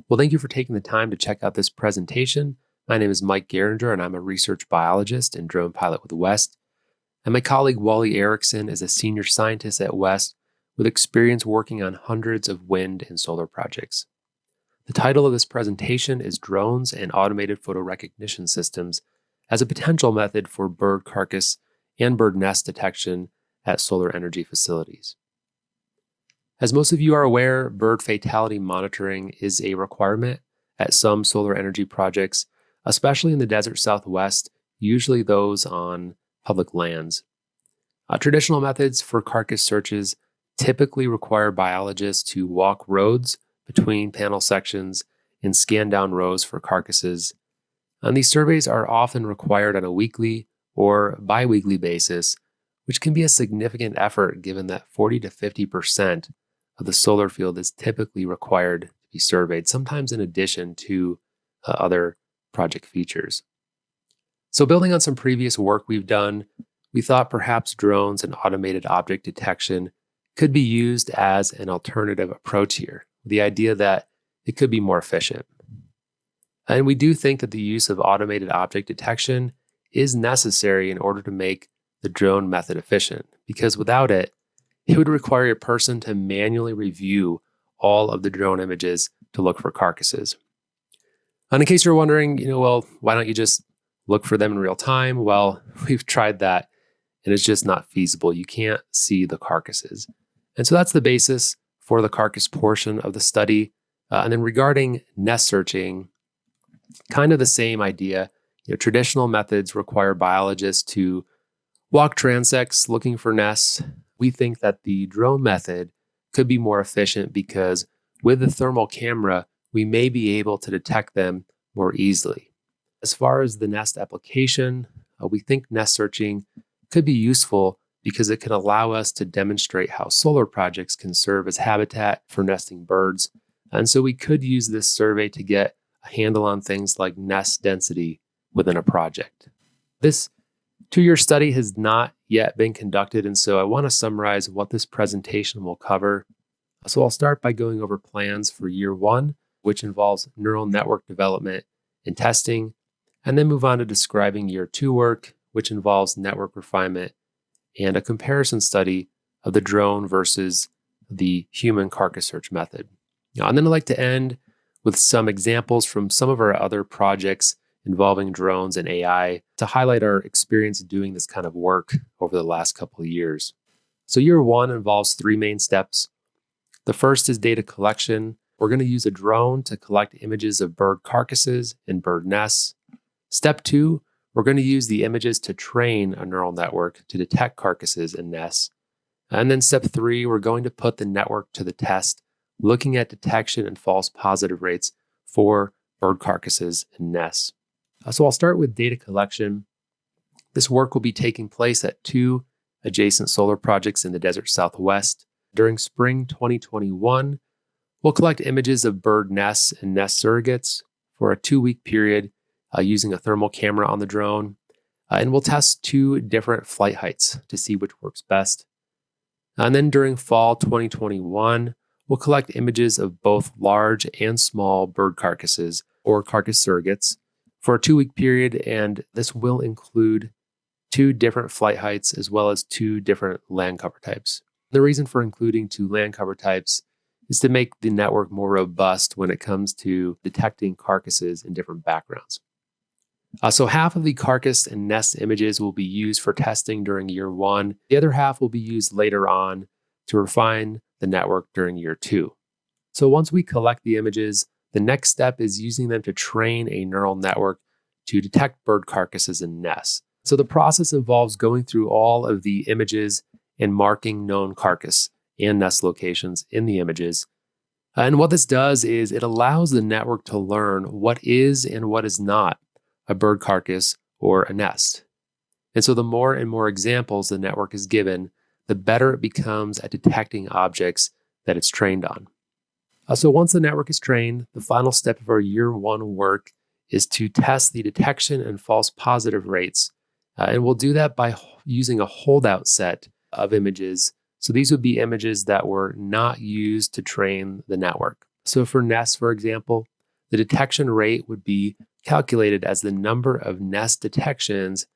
Well, thank you for taking the time to check out this presentation. My name is Mike Gerringer, and I'm a research biologist and drone pilot with West. And my colleague Wally Erickson is a senior scientist at West with experience working on hundreds of wind and solar projects. The title of this presentation is Drones and Automated Photo Recognition Systems as a Potential Method for Bird Carcass and Bird Nest Detection at Solar Energy Facilities. As most of you are aware, bird fatality monitoring is a requirement at some solar energy projects, especially in the desert Southwest, usually those on public lands. Traditional methods for carcass searches typically require biologists to walk roads between panel sections and scan down rows for carcasses. And these surveys are often required on a weekly or bi-weekly basis, which can be a significant effort given that 40 to 50% of the solar field is typically required to be surveyed, sometimes in addition to other project features. So building on some previous work we've done, we thought perhaps drones and automated object detection could be used as an alternative approach here, the idea that it could be more efficient. And we do think that the use of automated object detection is necessary in order to make the drone method efficient, because without it, it would require a person to manually review all of the drone images to look for carcasses. And in case you're wondering, why don't you just look for them in real time? Well, we've tried that and it's just not feasible. You can't see the carcasses. And so that's the basis for the carcass portion of the study. And then regarding nest searching, kind of the same idea. Traditional methods require biologists to walk transects looking for nests. We think that the drone method could be more efficient because with the thermal camera, we may be able to detect them more easily. As far as the nest application, we think nest searching could be useful because it can allow us to demonstrate how solar projects can serve as habitat for nesting birds. And so we could use this survey to get a handle on things like nest density within a project. This 2-year study has not yet been conducted, and so I want to summarize what this presentation will cover. So I'll start by going over plans for year 1, which involves neural network development and testing, and then move on to describing year 2 work, which involves network refinement and a comparison study of the drone versus the human carcass search method. And then I'd like to end with some examples from some of our other projects involving drones and AI to highlight our experience doing this kind of work over the last couple of years. So year 1 involves 3 main steps. The first is data collection. We're going to use a drone to collect images of bird carcasses and bird nests. Step 2, we're going to use the images to train a neural network to detect carcasses and nests. And then step 3, we're going to put the network to the test, looking at detection and false positive rates for bird carcasses and nests. So I'll start with data collection. This work will be taking place at 2 adjacent solar projects in the desert Southwest. During spring 2021, we'll collect images of bird nests and nest surrogates for a 2-week period using a thermal camera on the drone. And we'll test 2 different flight heights to see which works best. And then during fall 2021, we'll collect images of both large and small bird carcasses or carcass surrogates for a 2-week period, and this will include 2 different flight heights as well as 2 different land cover types. The reason for including 2 land cover types is to make the network more robust when it comes to detecting carcasses in different backgrounds. So half of the carcass and nest images will be used for testing during year 1. The other half will be used later on to refine the network during year 2. So once we collect the images, the next step is using them to train a neural network to detect bird carcasses and nests. So the process involves going through all of the images and marking known carcass and nest locations in the images. And what this does is it allows the network to learn what is and what is not a bird carcass or a nest. And so the more and more examples the network is given, the better it becomes at detecting objects that it's trained on. So once the network is trained, the final step of our year 1 work is to test the detection and false positive rates. And we'll do that by using a holdout set of images. So these would be images that were not used to train the network. So for nests, for example, the detection rate would be calculated as the number of nest detections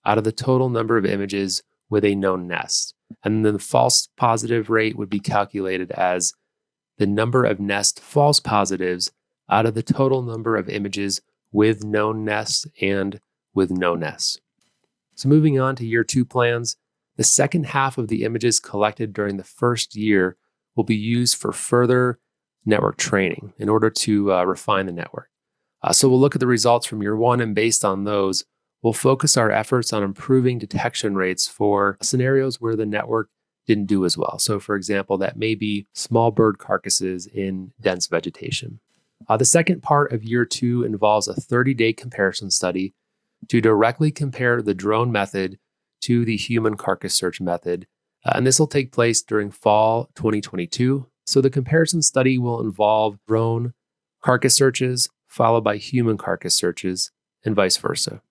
out of the total number of images with a known nest. And then the false positive rate would be calculated as the number of nest false positives out of the total number of images with known nests and with no nests. So moving on to year 2 plans, the second half of the images collected during the first year will be used for further network training in order to refine the network. So we'll look at the results from year 1, and based on those, we'll focus our efforts on improving detection rates for scenarios where the network didn't do as well. So for example, that may be small bird carcasses in dense vegetation. The second part of year 2 involves a 30-day comparison study to directly compare the drone method to the human carcass search method. And this will take place during fall 2022. So the comparison study will involve drone carcass searches followed by human carcass searches and vice versa.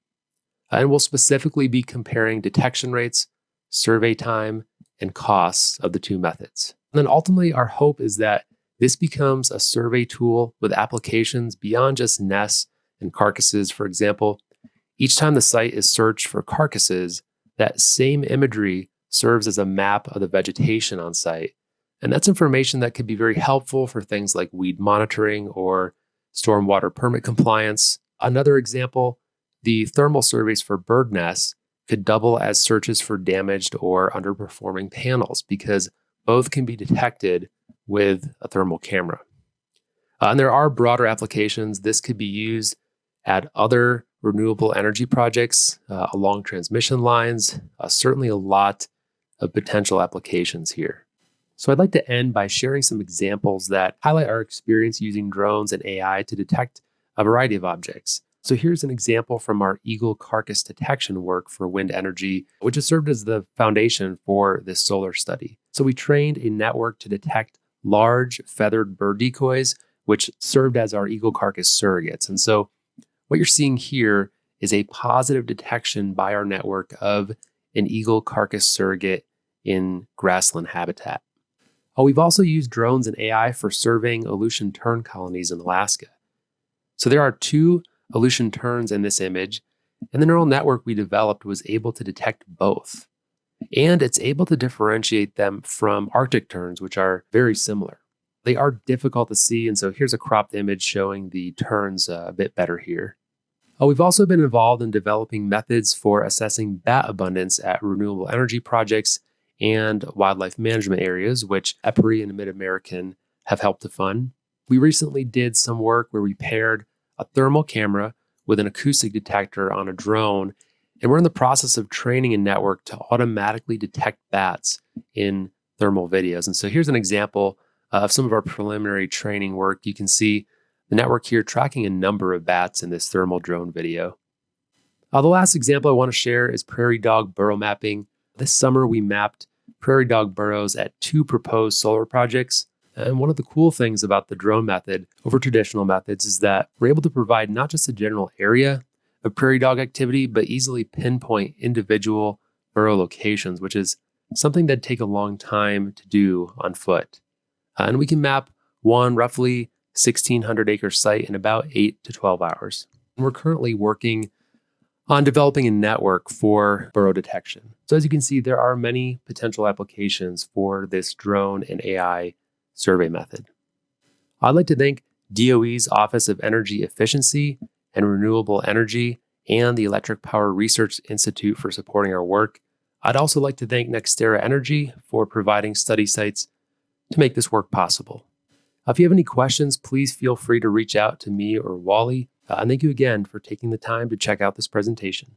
And we'll specifically be comparing detection rates, survey time, and costs of the two methods. And then ultimately, our hope is that this becomes a survey tool with applications beyond just nests and carcasses. For example, each time the site is searched for carcasses, that same imagery serves as a map of the vegetation on site. And that's information that could be very helpful for things like weed monitoring or stormwater permit compliance. Another example, the thermal surveys for bird nests could double as searches for damaged or underperforming panels because both can be detected with a thermal camera. And there are broader applications. This could be used at other renewable energy projects along transmission lines. Certainly a lot of potential applications here. So I'd like to end by sharing some examples that highlight our experience using drones and AI to detect a variety of objects. So here's an example from our Eagle carcass detection work for wind energy, which has served as the foundation for this solar study. So we trained a network to detect large feathered bird decoys, which served as our Eagle carcass surrogates. And so what you're seeing here is a positive detection by our network of an Eagle carcass surrogate in grassland habitat. We've also used drones and AI for surveying Aleutian tern colonies in Alaska. So there are 2 Aleutian terns in this image, and the neural network we developed was able to detect both. And it's able to differentiate them from Arctic terns, which are very similar. They are difficult to see, and so here's a cropped image showing the terns a bit better here. We've also been involved in developing methods for assessing bat abundance at renewable energy projects and wildlife management areas, which EPRI and Mid-American have helped to fund. We recently did some work where we paired a thermal camera with an acoustic detector on a drone, and we're in the process of training a network to automatically detect bats in thermal videos. And so here's an example of some of our preliminary training work. You can see the network here tracking a number of bats in this thermal drone video. The last example I want to share is prairie dog burrow mapping. This summer, we mapped prairie dog burrows at 2 proposed solar projects. And one of the cool things about the drone method over traditional methods is that we're able to provide not just a general area of prairie dog activity, but easily pinpoint individual burrow locations, which is something that'd take a long time to do on foot. And we can map one roughly 1,600 acre site in about 8 to 12 hours. And we're currently working on developing a network for burrow detection. So as you can see, there are many potential applications for this drone and AI survey method. I'd like to thank DOE's Office of Energy Efficiency and Renewable Energy and the Electric Power Research Institute for supporting our work. I'd also like to thank Nextera Energy for providing study sites to make this work possible. If you have any questions, please feel free to reach out to me or Wally. And thank you again for taking the time to check out this presentation.